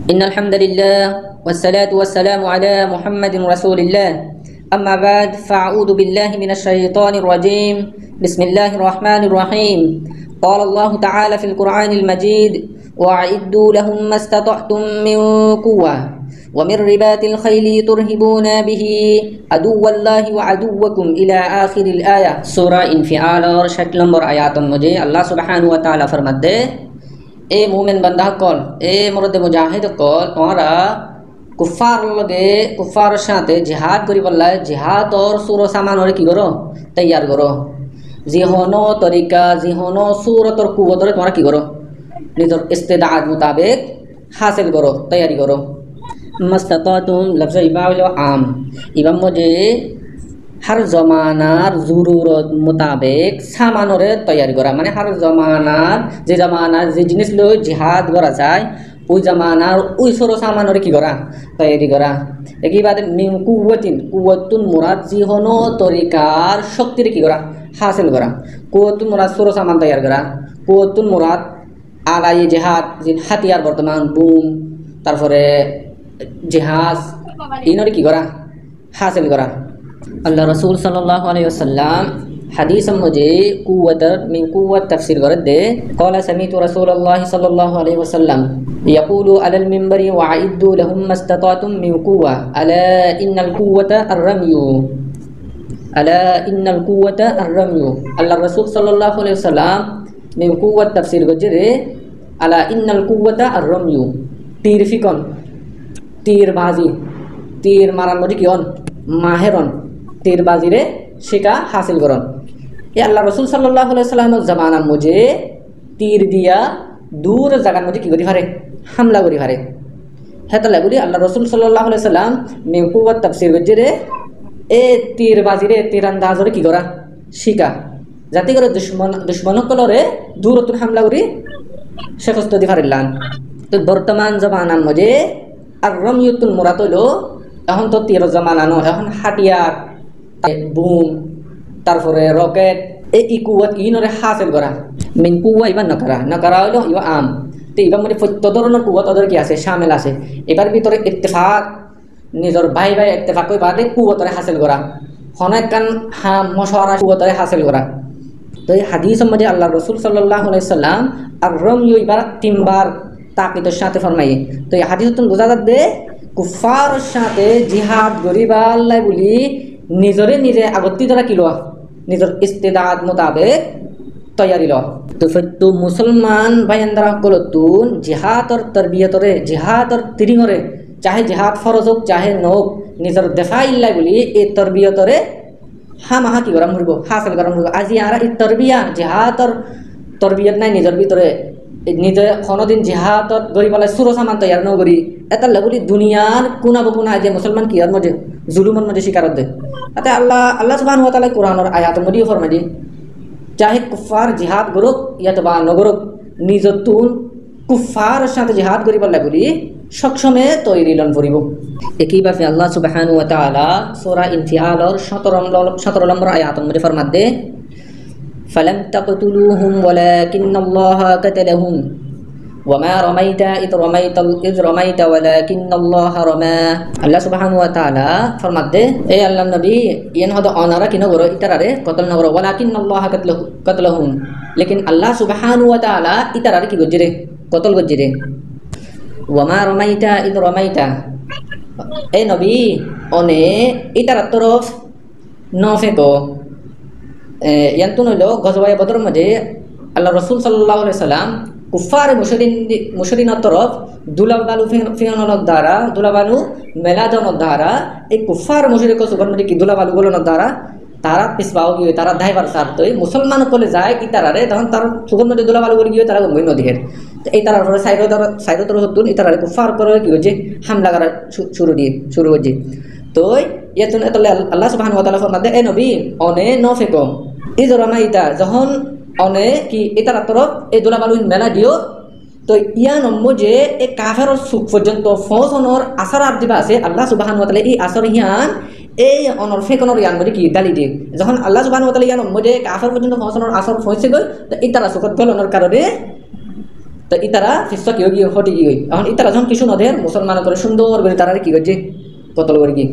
إن الحمد لله والصلاة والسلام على محمد رسول الله أما بعد فأعوذ بالله من الشيطان الرجيم بسم الله الرحمن الرحيم قال الله تعالى في القرآن المجيد وأعدوا لهم ما استطعتم من قوة ومن رباط الخيل ترهبون به عدو الله وعدوكم إلى آخر الآية سورة انفعال और 60 नंबर आयत मुझे अल्लाह सुब्हानहु व तआला फरमाते ए मोमिन बंदा कल ए मुरद मुजाहिद कल तोरा कुफ्फार साथे जिहाद करी बल्ला जिहाद और सूर सामान और की करो तैयार करो जिहोनो तरीका जिहोनो सूरत और कुव्वत और तुम्हारा की करो निजर इस्तेदाद मुताबिक हासिल करो तैयारी करो मस्ततातुम लफ्ज़ इबाल आम इबाम मुझे हर जमानार जरूरत मुताबिक सामानोरे तैयारी करा माने हर जमानार जे जमानार जे जिनिस लो जिहाद करा যায় ওই জামানার ওই সরো সামানরে কি করা তৈরি করা একই বাদে মিন কুওয়াতুন মুরাদ জিহনো তরিকার শক্তির কি করা হাসিল করা কুওয়াতুন মুরাদ সরো সামান তৈরি করা কুওয়াতুন মুরাদ আলাই জিহাদ যে হাতিয়ার বর্তমান বুম তারপরে জাহাজ ইনরে কি করা হাসিল করা अल्लाह रसूल सल्लल्लाहु अलैहि वसल्लम हदीस मुझे कुव्वत मिन कुव्वत तफसीर कर दे क़ाल समीअतु रसूलल्लाह सल्लल्लाहु अलैहि वसल्लम यक़ूलु अलल मिंबरी वअइद्दु लहुम मस्ततातुम मिन कुव्वा अला इन्नल कुव्वता अर्रम्यु अला इन्नल कुव्वता अर्रम्यु अल्लाह रसूल सल्लल्लाहु अलैहि वसल्लम मिन कुव्वत तफसीर गजरे अला इन्नल कुव्वता अर्रम्यु तीर फिकन तीरबाजी तीर मारान मजे कियन माहेरन तीरबाजी रे शिका हासिल करन ये अल्लाह रसूल सल्लल्लाहु अलैहि वसल्लम जमाना मुझे तीर दिया दूर जगह मुझे की करी फारे हमला करी फारे हेतले बोली अल्लाह रसूल सल्लल्लाहु अलैहि वसल्लम में कुव्वत तफसीर गजरे ए तीरबाजी रे तीरंदाज रे की करा शिका जाति करे दुश्मन कलरे दूरतुन हमला करी शिकस्त दी फारिलान तो वर्तमान जमाना मुझे अर्रमयुतुल मुराद हलो এখন তো তীর জমানা ন এখন হাতিয়ার বুম তারপরে রকেট এই ইকুয়াত ইনরে হাসিল করা মিন কুয়া ইবা নকরা হলো ইবা আম তো ইবা মানে প্রত্যেক ধরনের কুয়াত ওদের কি আছে শামিল আছে এবার ভিতরে ইত্তেফাক নিজের ভাই ইত্তেফাক কই বাদে কুয়াতরে হাসিল করা অনেক কান মশওয়ারা কুয়াতরে হাসিল করা তো এই হাদিস মধ্যে আল্লাহ রাসূল সাল্লাল্লাহু আলাইহি সাল্লাম আর রময়ু ইবার তিনবার তাকিদের সাথে ফরমাই তো এই হাদিসতুন বোঝা যাচ্ছে কুফার সাথে জিহাদ গরিবা আল্লাহ বলি নিজরে নিজে আগত্তি দ্বারা কি লওয়া নিজের ইস্তেদাদ মোতাবেক তৈয়ারি লওয়া তো ফেতু মুসলমান ভাইয়ান্দারা কলতুন জিহাদর তরবিয়তরে জিহাদর তিরিঙরে চাহে জিহাদ ফরজ হোক চাহে নক নিজের দেফা ইল্লাই বলি এই তরবিয়তরে হামাহা কি গরম হইব হাসিল গরম হইব আজি আর এই তরবিয়া জিহাদর তরবিয়ত নাই নিজের ভিতরে নিজে কোনোদিন জিহাদত গরি পেলাই সুর সামান তৈয়ার নগরি এটা লাগলি দুনিয়ার কোনা বকুনা যে মুসলমান কি আর মধ্যে জুলুমের মধ্যে শিকারত দে তাতে আল্লাহ সুবহানাহু ওয়া তাআলা কোরআনের আয়াতের মধ্যে ফরমাই দি চাহে কুফার জিহাদ গরুক ইয়াতবা নগরুক নিজতুন কুফার সাথে জিহাদ গরি পেলাই বলি সক্ষমে তৈরি লন করিব একইভাবে আল্লাহ সুবহানাহু ওয়া তাআলা সূরা ইনফিয়ালর 17 নম্বর আয়াতের মধ্যে ফরমাত দে فلم تقتلوهم ولكن الله قتلهم وما رميت إذ رميت ولكن الله رمى الله سبحانه وتعالى فرمات اے اللہ نبی ین ہد انارا کی نگرو اترارے قتل نگرو ولكن الله قتلهم لیکن اللہ سبحانه وتعالى اترارے کی گجرے قتل گجرے وما رميت إذ رميت اے نبی اونے اترا طرف نہ फेंको यंतुन लो गजवाए बदर मजे अल्लाह रसूल सल्लल्लाहु अलैहि वसल्लम कुफार मुशरिन तरफ दुलाबालू फियानल द्वारा दुलाबालू मेलाजन द्वारा एक कुफार मुशरिक सुबन मजे की दुलाबालू गोलन द्वारा तारा पिसबाओ गयो तारा दाइवर सारतोय मुसलमान कोले जाय की तारारे तहन तार सुबन मजे दुलाबालू गोल गयो तारा गमय नदिहेर तो এই তারার পরে সাইড তোর হতুন এই তারারে কুফার করে কি হচ্ছে হামলা করা শুরু হচ্ছে তো ইয়াতুন এতলে আল্লাহ সুবহানাহু ওয়া তাআলা ফরমাতে এ নবী অনে ন ফেকো ইজরামাইতা যখন অনে কি এটার তরফ এই দুলাবালু মেলা দিও তো ইয়া নম্বর যে এই কাফের সুখ পর্যন্ত ফসনর আসার আর দিবা আছে আল্লাহ সুবহানাহু ওয়া তাআলা এই আসর হিয়ান এই অনর ফেকনর ইয়ান মধ্যে কি দালি দিয়ে যখন আল্লাহ সুবহানাহু ওয়া তাআলা ইয়ান মধ্যে কাফের পর্যন্ত ফসনর আসর পৌঁছে গই তো এই তারা সুখত গলনের কারণে তো ইতারা ফিসা কি গিয়ে হটে গিয়ে এখন ইতারা যখন কিছু নদের মুসলমান করে সুন্দর করে তারা কি করছে কতল করে গিয়ে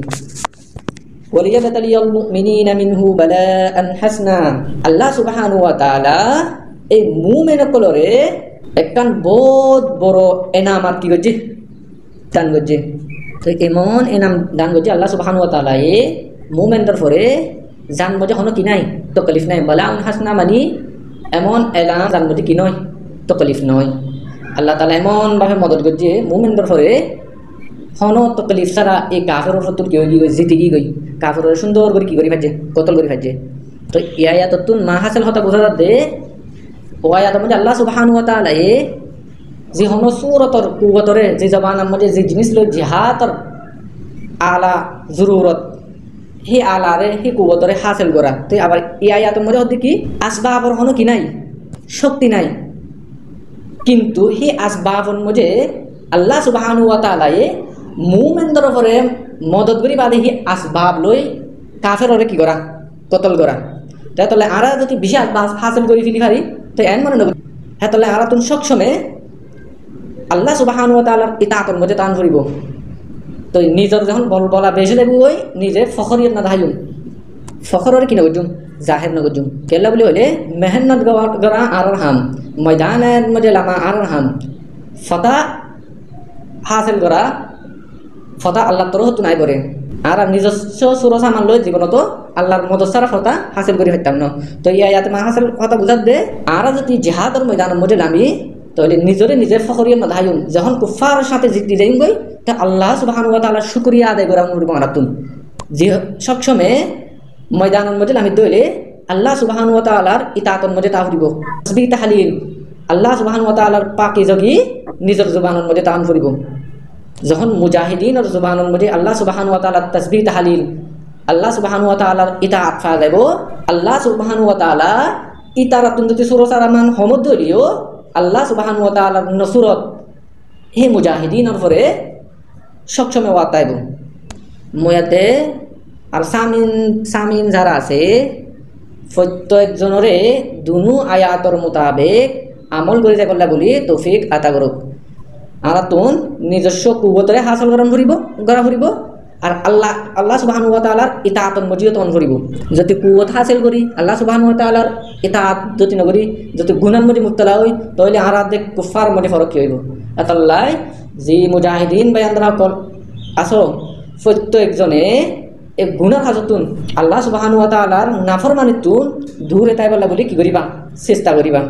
ওয়ালিয়াবতালিয়াল মুমিনিনা মিনহু বালাআন হাসনা আল্লাহ সুবহানাহু ওয়া তাআলা এই মুমিনসকলরে একখান বহুত বড় এনামাত কি করছে দান করছে তো এমন এনাম দান করছে আল্লাহ সুবহানাহু ওয়া তাআলা এ মুমিনদের পরে জানবো যে হনো কি নাই তকলিফ নাই বালাআন হাসনা মানে এমন এলাম জানবো যে কি নয় তকলিফ নয় আল্লাহ তাআলা এমন ভাবে মদদ করছে মুমিনদের পরে হনো তকলিফ ছাড়া এই কাফের উপর কি হয়ে গই জিতে গই কাফের সুন্দর করে কি করে ফেলছে কতল করে ফেলছে তো ইয়া তুন মা হাসিল হতা বোঝা যাচ্ছে ও আয়াতের মধ্যে আল্লাহ সুবহানাহু ওয়া তাআলা যে হনো সূরতর কুওয়াতরে যে জবানের মধ্যে যে জিনিস লো জিহাদর আলা জরুরত হি আলারে হি কুওয়াতরে হাসিল করা তো আবার এই আয়াতের মধ্যে হচ্ছে কি আসবাবর হনো কি নাই শক্তি নাই কিন্তু হি আসবাবর মধ্যে আল্লাহ সুবহানাহু ওয়া তাআলা মুমিনদের উপরে মদত করি বাদে হি আসবাব লই কাফেররে কি করা কতল করা তাহলে আরা যদি বিশাল আসবাব হাসিল করি ফেলি পারি তো এন মনে নব হ্যাঁ তাহলে আরা তুমি সবসময় আল্লাহ সুবহানাহু ওয়া তাআলার ইতাআতের মধ্যে টান ধরিব তো নিজের যখন বলা বেশি লাগব ওই নিজে ফখরিয়ত না ধাইম ফখরের কি নগজুম জাহের নগজুম কেলা বলে হলে মেহনত করা আর হাম ময়দানের মধ্যে লামা আর হাম ফতা হাসিল করা ফতা আল্লাহর তরফ তো নাই করে আর নিজস্ব সুরস আমার লই জীবনত আল্লাহর মদদ ছাড়া ফতা হাসিল করে ফেলতাম না তো ইয়াতে মা হাসিল কথা বুঝাত দে আর যদি জিহাদের ময়দানের মধ্যে নামি তাহলে নিজের ফখরিয়ত না ধাইম যখন কুফার সাথে জিতি যাইম গই তা আল্লাহ সুবহানাহু ওয়া তাআলার শুকরিয়া আদায় করা মুরব আরাতুন যে সবসময় ময়দানের মধ্যে নামি দইলে আল্লাহ সুবহানাহু ওয়া তাআলার ইতাআতের মধ্যে তাহরিব তাসবিহ তাহলিল আল্লাহ সুবহানাহু ওয়া তাআলার পাকি জগি নিজের জবানের মধ্যে তান করিব যখন মুজাহিদিনের জবানের মধ্যে আল্লাহ সুবহানাহু ওয়া তাআলার তাসবিহ তাহলিল আল্লাহ সুবহানাহু ওয়া তাআলার ইতাআত ফা দেব আল্লাহ সুবহানাহু ওয়া তাআলা ইতারাতুন যদি সুরসারামান হমদ দলিও আল্লাহ সুবহানাহু ওয়া তাআলার নসরত হে মুজাহিদিনের পরে সবসময় ওয়াতাইব ময়াতে আর সামিন যারা আছে প্রত্যেকজনরে দুনু আয়াতর মোতাবেক আমল করে যাবল্লা বলি তৌফিক আতা করুক আর তুন নিজস্ব কুবতরে হাসল করা ফুরিব আর আল্লাহ সুবহানাহু ওয়া তাআলার ইতাআতর মজিও তন ফুরিব যদি কুবত হাসিল করি আল্লাহ সুবহানাহু ওয়া তাআলার ইতাআত যদি নগরি যদি গুনার মধ্যে মুবতলা হই তাহলে আর দেখ কুফার মধ্যে ফরক কি হইব আতাল্লাহ যে মুজাহিদিন বায়ানরা কল আসো প্রত্যেকজনে এই গুনার হাজতুন আল্লাহ সুবহানাহু ওয়া তাআলার নাফরমানিতুন দূরে তাইবাল্লা বলি কি করিবা চেষ্টা করিবা।